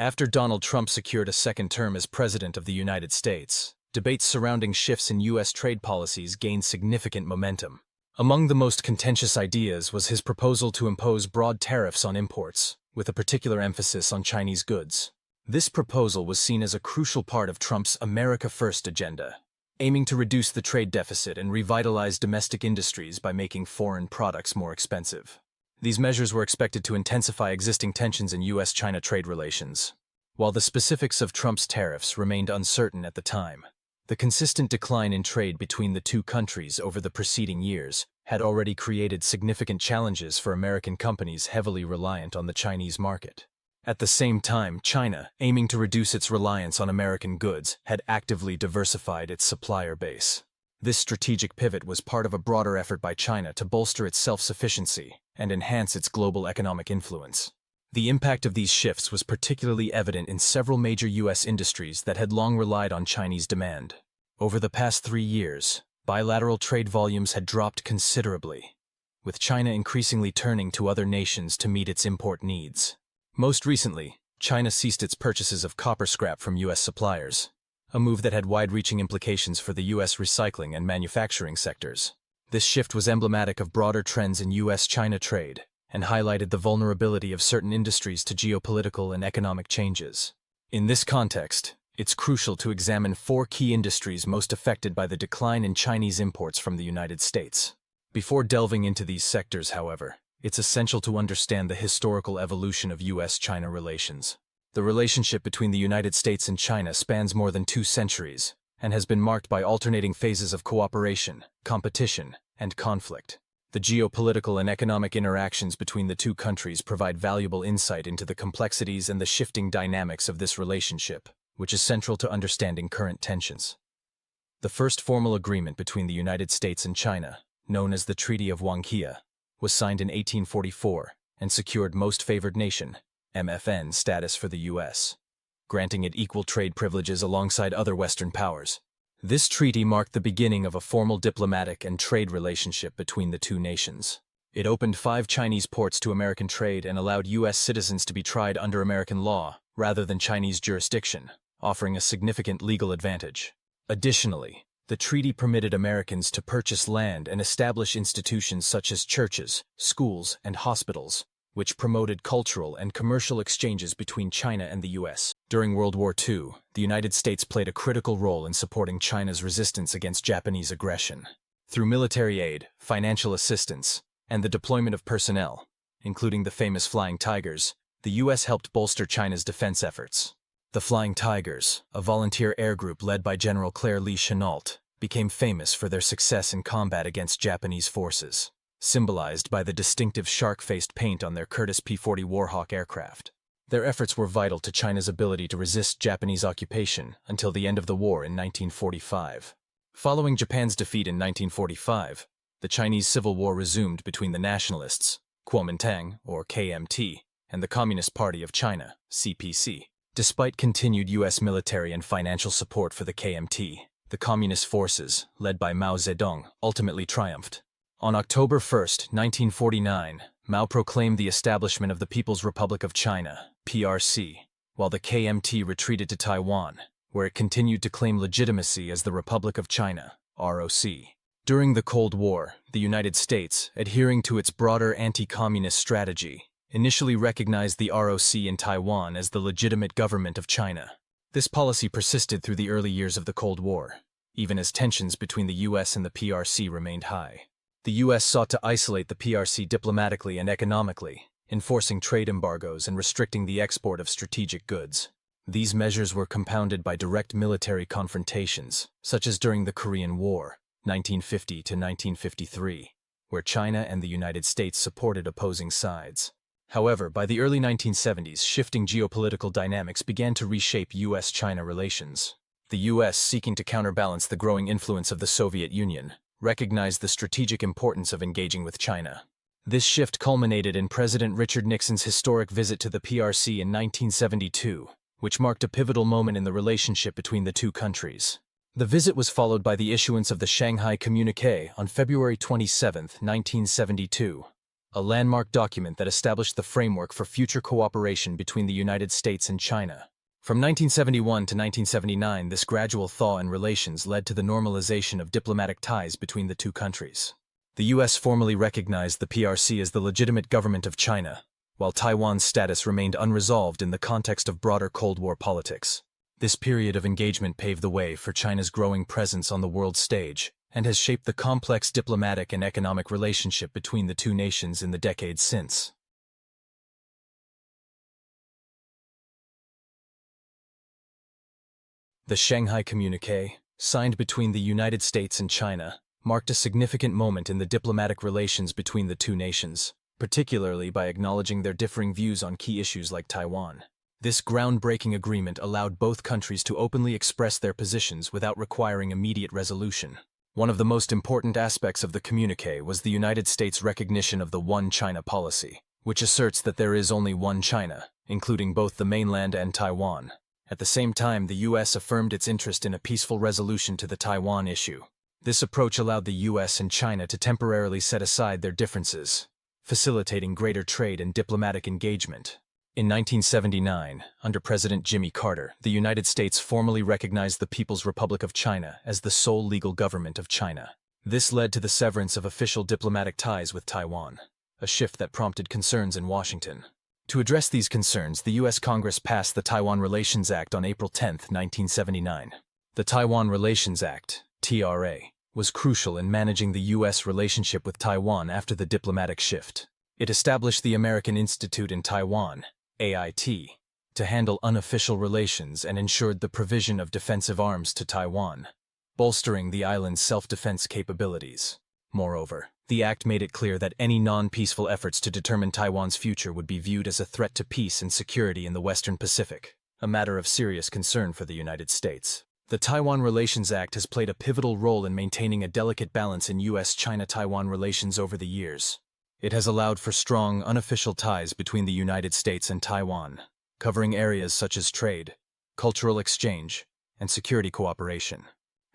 After Donald Trump secured a second term as President of the United States, debates surrounding shifts in U.S. trade policies gained significant momentum. Among the most contentious ideas was his proposal to impose broad tariffs on imports, with a particular emphasis on Chinese goods. This proposal was seen as a crucial part of Trump's America First agenda, aiming to reduce the trade deficit and revitalize domestic industries by making foreign products more expensive. These measures were expected to intensify existing tensions in U.S.-China trade relations. While the specifics of Trump's tariffs remained uncertain at the time, the consistent decline in trade between the two countries over the preceding years had already created significant challenges for American companies heavily reliant on the Chinese market. At the same time, China, aiming to reduce its reliance on American goods, had actively diversified its supplier base. This strategic pivot was part of a broader effort by China to bolster its self-sufficiency and enhance its global economic influence. The impact of these shifts was particularly evident in several major U.S. industries that had long relied on Chinese demand. Over the past 3 years, bilateral trade volumes had dropped considerably, with China increasingly turning to other nations to meet its import needs. Most recently, China ceased its purchases of copper scrap from U.S. suppliers, a move that had wide-reaching implications for the U.S. recycling and manufacturing sectors. This shift was emblematic of broader trends in U.S.-China trade and highlighted the vulnerability of certain industries to geopolitical and economic changes. In this context, it's crucial to examine 4 key industries most affected by the decline in Chinese imports from the United States. Before delving into these sectors, however, it's essential to understand the historical evolution of U.S.-China relations. The relationship between the United States and China spans more than 2 centuries and has been marked by alternating phases of cooperation, competition, and conflict. The geopolitical and economic interactions between the two countries provide valuable insight into the complexities and the shifting dynamics of this relationship, which is central to understanding current tensions. The first formal agreement between the United States and China, known as the Treaty of Wanghia, was signed in 1844 and secured Most Favored Nation (MFN) status for the U.S., granting it equal trade privileges alongside other Western powers. This treaty marked the beginning of a formal diplomatic and trade relationship between the two nations. It opened 5 Chinese ports to American trade and allowed U.S. citizens to be tried under American law rather than Chinese jurisdiction, offering a significant legal advantage. Additionally, the treaty permitted Americans to purchase land and establish institutions such as churches, schools, and hospitals, which promoted cultural and commercial exchanges between China and the U.S. During World War II, the United States played a critical role in supporting China's resistance against Japanese aggression. Through military aid, financial assistance, and the deployment of personnel, including the famous Flying Tigers, the U.S. helped bolster China's defense efforts. The Flying Tigers, a volunteer air group led by General Claire Lee Chennault, became famous for their success in combat against Japanese forces, symbolized by the distinctive shark-faced paint on their Curtiss P-40 Warhawk aircraft. Their efforts were vital to China's ability to resist Japanese occupation until the end of the war in 1945. Following Japan's defeat in 1945, the Chinese Civil War resumed between the nationalists, Kuomintang, or KMT, and the Communist Party of China, CPC. Despite continued U.S. military and financial support for the KMT, the Communist forces, led by Mao Zedong, ultimately triumphed. On October 1, 1949, Mao proclaimed the establishment of the People's Republic of China, PRC, while the KMT retreated to Taiwan, where it continued to claim legitimacy as the Republic of China, ROC. During the Cold War, the United States, adhering to its broader anti-communist strategy, initially recognized the ROC in Taiwan as the legitimate government of China. This policy persisted through the early years of the Cold War, even as tensions between the U.S. and the PRC remained high. The U.S. sought to isolate the PRC diplomatically and economically, enforcing trade embargoes and restricting the export of strategic goods. These measures were compounded by direct military confrontations, such as during the Korean War, 1950 to 1953, where China and the United States supported opposing sides. However, by the early 1970s, shifting geopolitical dynamics began to reshape U.S.-China relations. The U.S., seeking to counterbalance the growing influence of the Soviet Union, recognized the strategic importance of engaging with China. This shift culminated in President Richard Nixon's historic visit to the PRC in 1972, which marked a pivotal moment in the relationship between the two countries. The visit was followed by the issuance of the Shanghai Communique on February 27, 1972, a landmark document that established the framework for future cooperation between the United States and China. From 1971 to 1979, this gradual thaw in relations led to the normalization of diplomatic ties between the two countries. The U.S. formally recognized the PRC as the legitimate government of China, while Taiwan's status remained unresolved in the context of broader Cold War politics. This period of engagement paved the way for China's growing presence on the world stage and has shaped the complex diplomatic and economic relationship between the two nations in the decades since. The Shanghai Communique, signed between the United States and China, marked a significant moment in the diplomatic relations between the two nations, particularly by acknowledging their differing views on key issues like Taiwan. This groundbreaking agreement allowed both countries to openly express their positions without requiring immediate resolution. One of the most important aspects of the communique was the United States' recognition of the One China policy, which asserts that there is only one China, including both the mainland and Taiwan. At the same time, the U.S. affirmed its interest in a peaceful resolution to the Taiwan issue. This approach allowed the U.S. and China to temporarily set aside their differences, facilitating greater trade and diplomatic engagement. In 1979, under President Jimmy Carter, the United States formally recognized the People's Republic of China as the sole legal government of China. This led to the severance of official diplomatic ties with Taiwan, a shift that prompted concerns in Washington. To address these concerns, the U.S. Congress passed the Taiwan Relations Act on April 10, 1979. The Taiwan Relations Act, TRA, was crucial in managing the U.S. relationship with Taiwan after the diplomatic shift. It established the American Institute in Taiwan, AIT, to handle unofficial relations and ensured the provision of defensive arms to Taiwan, bolstering the island's self-defense capabilities. Moreover, the act made it clear that any non-peaceful efforts to determine Taiwan's future would be viewed as a threat to peace and security in the Western Pacific, a matter of serious concern for the United States. The Taiwan Relations Act has played a pivotal role in maintaining a delicate balance in U.S.-China-Taiwan relations over the years. It has allowed for strong, unofficial ties between the United States and Taiwan, covering areas such as trade, cultural exchange, and security cooperation.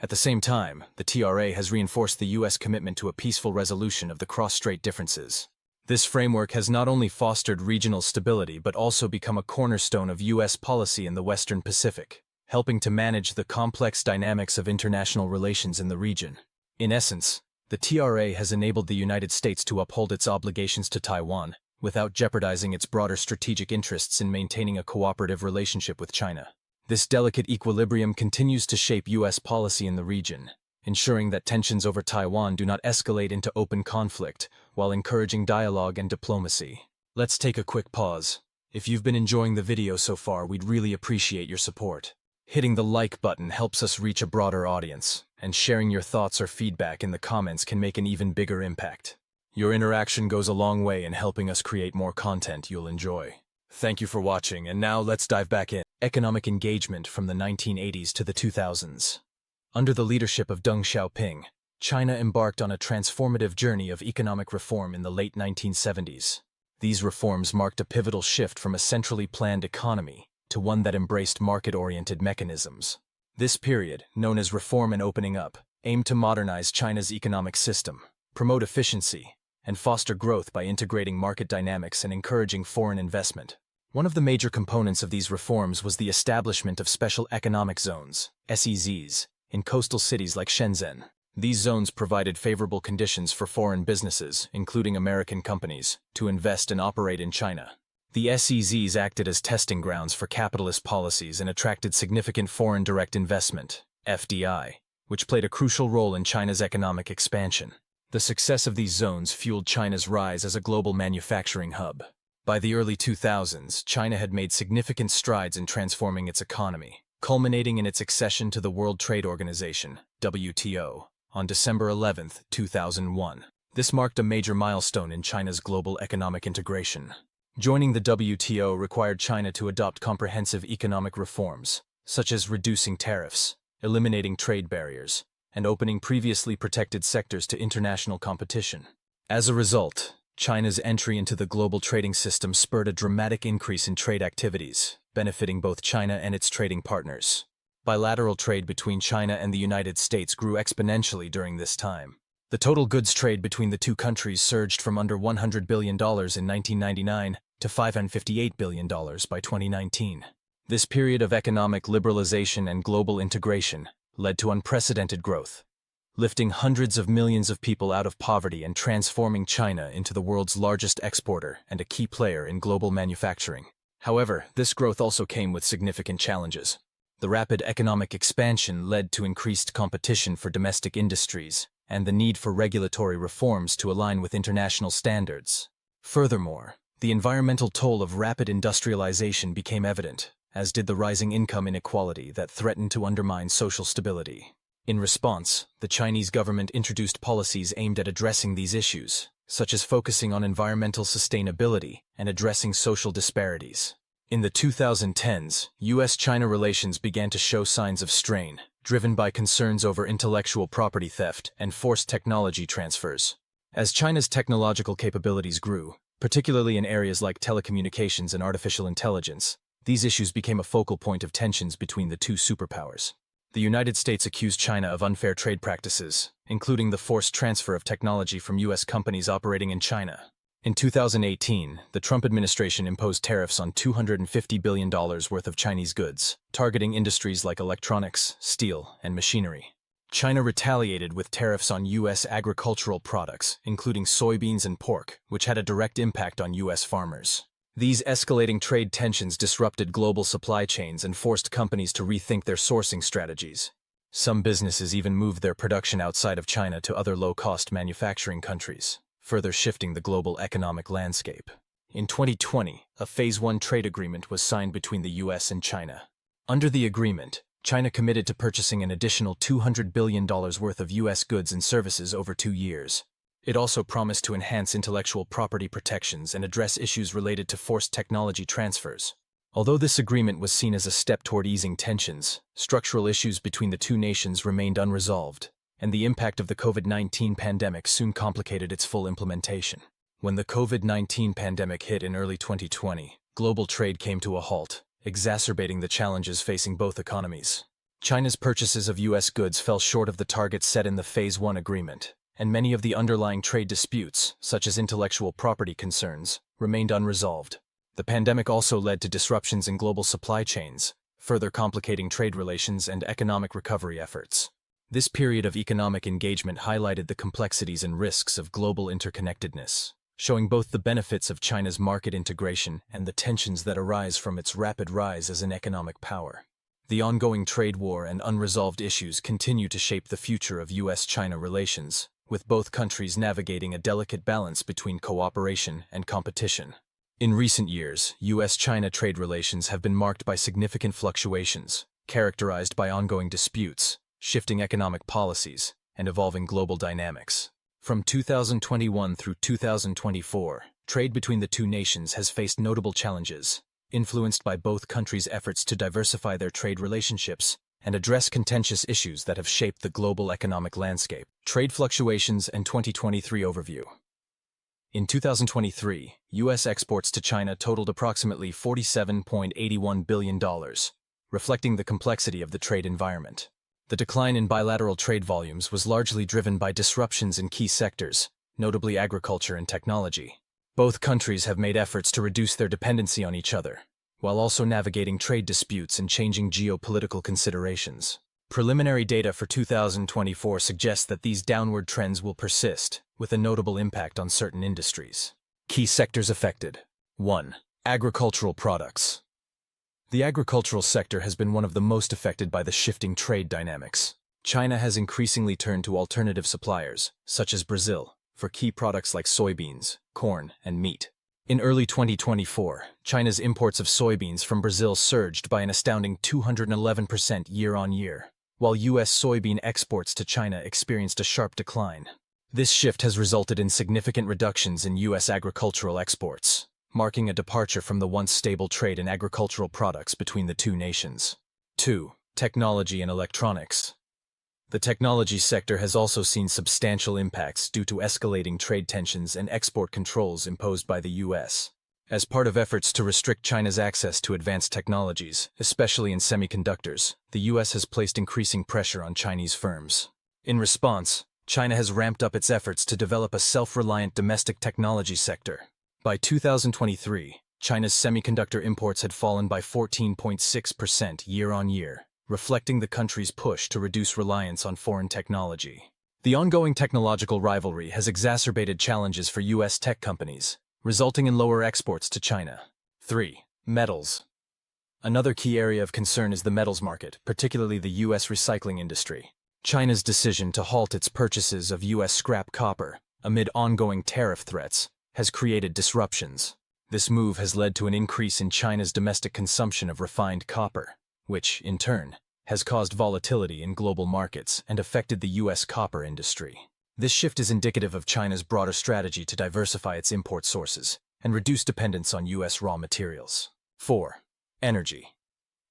At the same time, the TRA has reinforced the U.S. commitment to a peaceful resolution of the cross-strait differences. This framework has not only fostered regional stability but also become a cornerstone of U.S. policy in the Western Pacific, helping to manage the complex dynamics of international relations in the region. In essence, the TRA has enabled the United States to uphold its obligations to Taiwan without jeopardizing its broader strategic interests in maintaining a cooperative relationship with China. This delicate equilibrium continues to shape U.S. policy in the region, ensuring that tensions over Taiwan do not escalate into open conflict while encouraging dialogue and diplomacy. Let's take a quick pause. If you've been enjoying the video so far, we'd really appreciate your support. Hitting the like button helps us reach a broader audience, and sharing your thoughts or feedback in the comments can make an even bigger impact. Your interaction goes a long way in helping us create more content you'll enjoy. Thank you for watching, and now let's dive back in. Economic engagement from the 1980s to the 2000s. Under the leadership of Deng Xiaoping, China embarked on a transformative journey of economic reform in the late 1970s. These reforms marked a pivotal shift from a centrally planned economy to one that embraced market-oriented mechanisms. This period, known as Reform and Opening Up, aimed to modernize China's economic system, promote efficiency, and foster growth by integrating market dynamics and encouraging foreign investment. One of the major components of these reforms was the establishment of special economic zones, SEZs, in coastal cities like Shenzhen. These zones provided favorable conditions for foreign businesses, including American companies, to invest and operate in China. The SEZs acted as testing grounds for capitalist policies and attracted significant foreign direct investment, FDI, which played a crucial role in China's economic expansion. The success of these zones fueled China's rise as a global manufacturing hub. By the early 2000s, China had made significant strides in transforming its economy, culminating in its accession to the World Trade Organization, WTO, on December 11, 2001. This marked a major milestone in China's global economic integration. Joining the WTO required China to adopt comprehensive economic reforms, such as reducing tariffs, eliminating trade barriers, and opening previously protected sectors to international competition. As a result, China's entry into the global trading system spurred a dramatic increase in trade activities, benefiting both China and its trading partners. Bilateral trade between China and the United States grew exponentially during this time. The total goods trade between the two countries surged from under $100 billion in 1999 to $558 billion by 2019. This period of economic liberalization and global integration led to unprecedented growth, lifting hundreds of millions of people out of poverty and transforming China into the world's largest exporter and a key player in global manufacturing. However, this growth also came with significant challenges. The rapid economic expansion led to increased competition for domestic industries and the need for regulatory reforms to align with international standards. Furthermore, the environmental toll of rapid industrialization became evident, as did the rising income inequality that threatened to undermine social stability. In response, the Chinese government introduced policies aimed at addressing these issues, such as focusing on environmental sustainability and addressing social disparities. In the 2010s, U.S.-China relations began to show signs of strain, driven by concerns over intellectual property theft and forced technology transfers. As China's technological capabilities grew, particularly in areas like telecommunications and artificial intelligence, these issues became a focal point of tensions between the two superpowers. The United States accused China of unfair trade practices, including the forced transfer of technology from U.S. companies operating in China. In 2018, the Trump administration imposed tariffs on $250 billion worth of Chinese goods, targeting industries like electronics, steel, and machinery. China retaliated with tariffs on U.S. agricultural products, including soybeans and pork, which had a direct impact on U.S. farmers. These escalating trade tensions disrupted global supply chains and forced companies to rethink their sourcing strategies. Some businesses even moved their production outside of China to other low-cost manufacturing countries, further shifting the global economic landscape. In 2020, a Phase 1 trade agreement was signed between the U.S. and China. Under the agreement, China committed to purchasing an additional $200 billion worth of U.S. goods and services over 2 years. It also promised to enhance intellectual property protections and address issues related to forced technology transfers. Although this agreement was seen as a step toward easing tensions, structural issues between the two nations remained unresolved, and the impact of the COVID-19 pandemic soon complicated its full implementation. When the COVID-19 pandemic hit in early 2020, global trade came to a halt, exacerbating the challenges facing both economies. China's purchases of U.S. goods fell short of the targets set in the Phase 1 agreement, and many of the underlying trade disputes, such as intellectual property concerns, remained unresolved. The pandemic also led to disruptions in global supply chains, further complicating trade relations and economic recovery efforts. This period of economic engagement highlighted the complexities and risks of global interconnectedness, showing both the benefits of China's market integration and the tensions that arise from its rapid rise as an economic power. The ongoing trade war and unresolved issues continue to shape the future of U.S.-China relations, with both countries navigating a delicate balance between cooperation and competition. In recent years, U.S.-China trade relations have been marked by significant fluctuations, characterized by ongoing disputes, shifting economic policies, and evolving global dynamics. From 2021 through 2024, trade between the two nations has faced notable challenges, influenced by both countries' efforts to diversify their trade relationships and address contentious issues that have shaped the global economic landscape. Trade fluctuations and 2023 overview. In 2023, U.S. exports to China totaled approximately $47.81 billion, reflecting the complexity of the trade environment. The decline in bilateral trade volumes was largely driven by disruptions in key sectors, notably agriculture and technology. Both countries have made efforts to reduce their dependency on each other, while also navigating trade disputes and changing geopolitical considerations. Preliminary data for 2024 suggests that these downward trends will persist, with a notable impact on certain industries. Key sectors affected. 1. Agricultural products. The agricultural sector has been one of the most affected by the shifting trade dynamics. China has increasingly turned to alternative suppliers, such as Brazil, for key products like soybeans, corn, and meat. In early 2024, China's imports of soybeans from Brazil surged by an astounding 211% year-on-year, while U.S. soybean exports to China experienced a sharp decline. This shift has resulted in significant reductions in U.S. agricultural exports, marking a departure from the once stable trade in agricultural products between the two nations. 2. Technology and electronics. The technology sector has also seen substantial impacts due to escalating trade tensions and export controls imposed by the U.S. As part of efforts to restrict China's access to advanced technologies, especially in semiconductors, the U.S. has placed increasing pressure on Chinese firms. In response, China has ramped up its efforts to develop a self-reliant domestic technology sector. By 2023, China's semiconductor imports had fallen by 14.6% year-on-year, reflecting the country's push to reduce reliance on foreign technology. The ongoing technological rivalry has exacerbated challenges for U.S. tech companies, resulting in lower exports to China. 3. Metals. Another key area of concern is the metals market, particularly the U.S. recycling industry. China's decision to halt its purchases of U.S. scrap copper, amid ongoing tariff threats, has created disruptions. This move has led to an increase in China's domestic consumption of refined copper, which, in turn, has caused volatility in global markets and affected the U.S. copper industry. This shift is indicative of China's broader strategy to diversify its import sources and reduce dependence on U.S. raw materials. 4. Energy.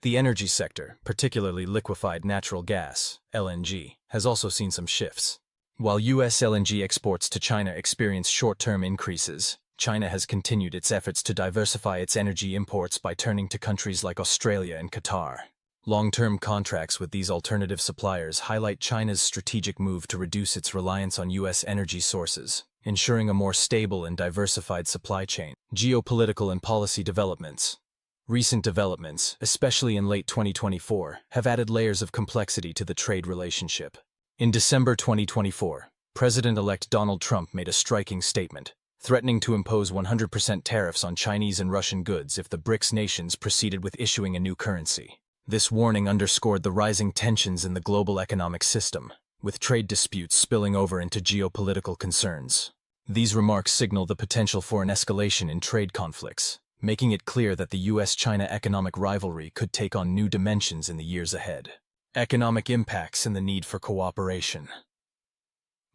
The energy sector, particularly liquefied natural gas, LNG, has also seen some shifts. While U.S. LNG exports to China experience short-term increases, China has continued its efforts to diversify its energy imports by turning to countries like Australia and Qatar. Long-term contracts with these alternative suppliers highlight China's strategic move to reduce its reliance on U.S. energy sources, ensuring a more stable and diversified supply chain. Geopolitical and policy developments. Recent developments, especially in late 2024, have added layers of complexity to the trade relationship. In December 2024, President-elect Donald Trump made a striking statement, threatening to impose 100% tariffs on Chinese and Russian goods if the BRICS nations proceeded with issuing a new currency. This warning underscored the rising tensions in the global economic system, with trade disputes spilling over into geopolitical concerns. These remarks signal the potential for an escalation in trade conflicts, making it clear that the U.S.-China economic rivalry could take on new dimensions in the years ahead. Economic impacts and the need for cooperation.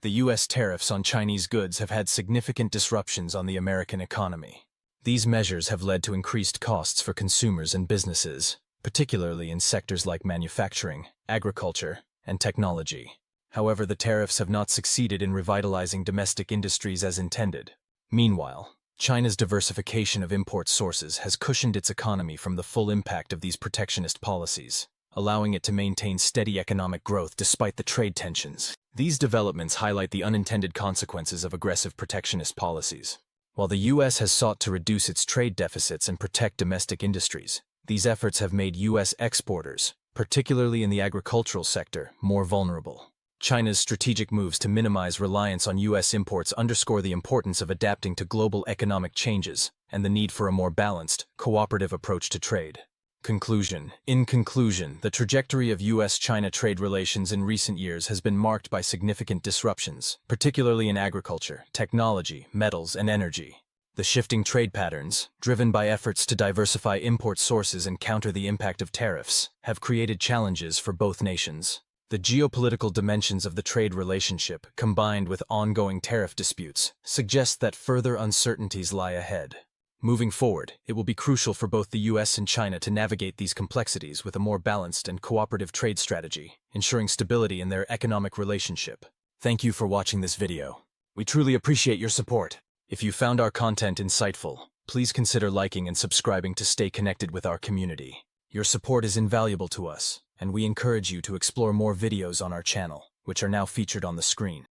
The U.S. tariffs on Chinese goods have had significant disruptions on the American economy. These measures have led to increased costs for consumers and businesses, particularly in sectors like manufacturing, agriculture, and technology. However, the tariffs have not succeeded in revitalizing domestic industries as intended. Meanwhile, China's diversification of import sources has cushioned its economy from the full impact of these protectionist policies, allowing it to maintain steady economic growth despite the trade tensions. These developments highlight the unintended consequences of aggressive protectionist policies. While the U.S. has sought to reduce its trade deficits and protect domestic industries, these efforts have made U.S. exporters, particularly in the agricultural sector, more vulnerable. China's strategic moves to minimize reliance on U.S. imports underscore the importance of adapting to global economic changes and the need for a more balanced, cooperative approach to trade. Conclusion. In conclusion, the trajectory of U.S.-China trade relations in recent years has been marked by significant disruptions, particularly in agriculture, technology, metals, and energy. The shifting trade patterns, driven by efforts to diversify import sources and counter the impact of tariffs, have created challenges for both nations. The geopolitical dimensions of the trade relationship, combined with ongoing tariff disputes, suggest that further uncertainties lie ahead. Moving forward, it will be crucial for both the U.S. and China to navigate these complexities with a more balanced and cooperative trade strategy, ensuring stability in their economic relationship. Thank you for watching this video. We truly appreciate your support. If you found our content insightful, please consider liking and subscribing to stay connected with our community. Your support is invaluable to us, and we encourage you to explore more videos on our channel, which are now featured on the screen.